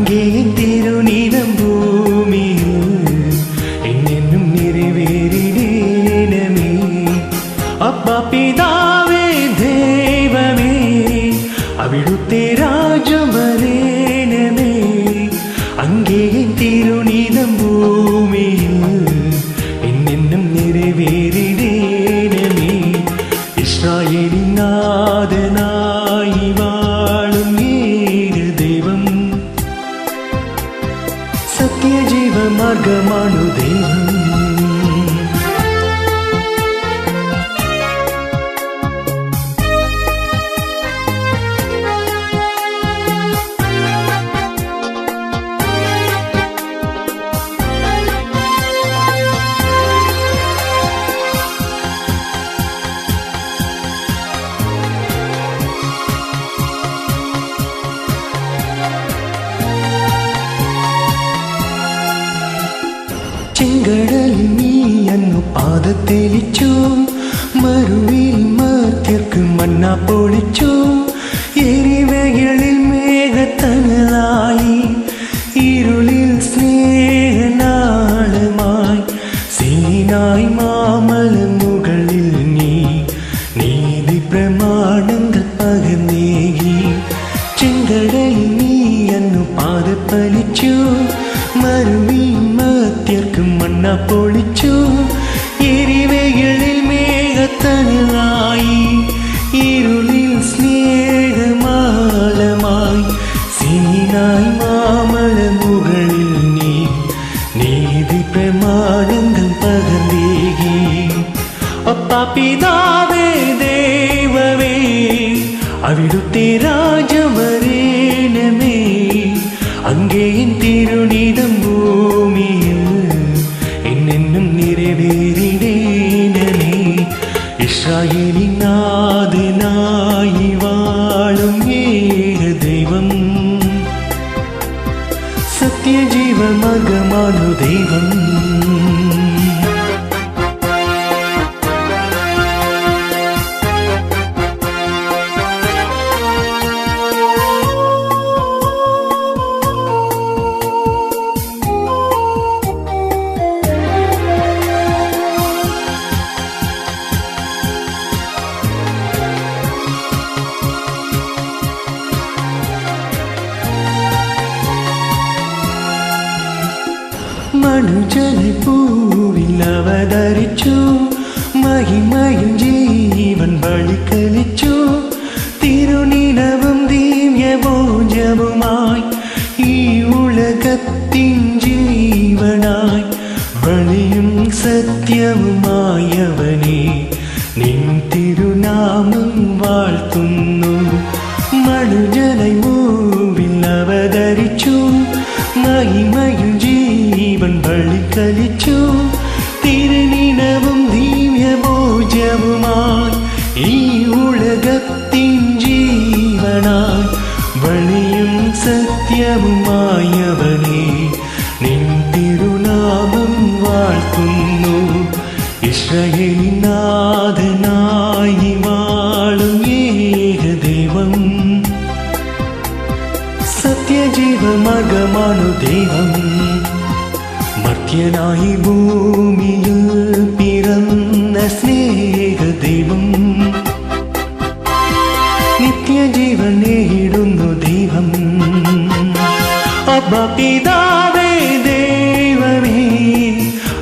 அங்கே திருநீதம் பூமியில் என்னென்னும் நிறைவேறினேனமே. அப்பா பிதாவே தேவமே அவிடுத்தே ராஜவரேனமே. அங்கே திருநீதம் பூமியில் என்னென்னும் நிறைவேறினேனமே. இஸ்ராயேலின் நாதனாய் வாழும் ஏக தெய்வம், சத்திய ஜீவ மார்க்கமானு தெய்வம். ചെങ്കടലിൽ നീ അന്നു പാദത്തെളിച്ചു, മരുവിൽ മർത്യർക്ക് മന്ന പൊളിച്ചു. എരിവകളിൽ മേഘത്തണലായി, ഇരുളിൽ സ്നേഹനാളമായി, സീനായ് മാമല മുകളിൽ നീ നീതി പ്രമാണങ്ങൾ പകർന്നേകി. ചെങ്കടലിൽ നീ അന്നു പാദപ്പലിച്ചു, മരുവിൽ മർത്യർക്ക് മന്ന പൊളിച്ചു. എരിവകളിൽ മേഘത്തണലായി, ഇരുളിൽ സ്നേഹമാലമായി, സീനായ് മാമല മുകളിൽ നീ നീതി പ്രമാണങ്ങൾ പകർന്നേകി. അപ്പാ പിതാവേ ദൈവമേ അവിടുത്തെ രാജവരേനമേ. അங்கே திருநீதம் பூமியில் என்னென்னும் நிறைவேறினேனமே. இஸ்ராயேலின் நாதனாய் வாழும் ஏக தெய்வம், சத்திய ஜீவ மார்க்கமானு தெய்வம். മനുജനെ പൂവിൽ അവതരിച്ചു, മഹിമയിൽ ജീവൻ ബലികളിച്ചു. തിരുനിലവും ദിവ്യഭോജവുമായി ഈ ഉലകത്തിൻ ജീവനായി, വഴിയും സത്യവുമായവനെ നിൻ തിരുനാമം വാഴ്ത്തുന്നു. മനുജനെ പൂവിൽ അവതരിച്ചു, മഹിമയിൽ ജീവൻ ബലികളിച്ചു. തിരുനിലവും ദിവ്യഭോജവുമായി ഈ ഉലകത്തിൻ ജീവനായി, വഴിയും സത്യവുമായവനെ നിൻ തിരുനാമം വാഴ്ത്തുന്നു. ഇസ്രായേലിൻ നാഥനായി വാഴും ഏക ദൈവം, സത്യജീവ മാർഗമാണു ദൈവം. മർത്യനായി ഭൂമിയിൽ പിറന്ന സ്നേഹ ദൈവം, നിത്യജീവൻ നേടുന്നു ദൈവം. അപ്പാ പിതാവേ ദൈവമേ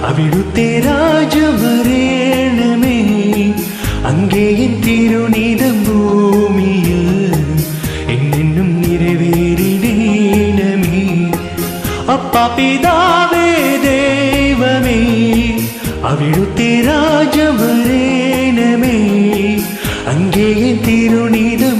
അവിടുത്തെ രാജവരേണമേ. അங்கே തിരുനീതം ഭൂമിയിൽ എന്നെന്നും நிறைவேறினேனமே. அப்பா பிதாவே தேவமே அவிடுத்தே ராஜவரேனமே. அங்கே திருநீதம்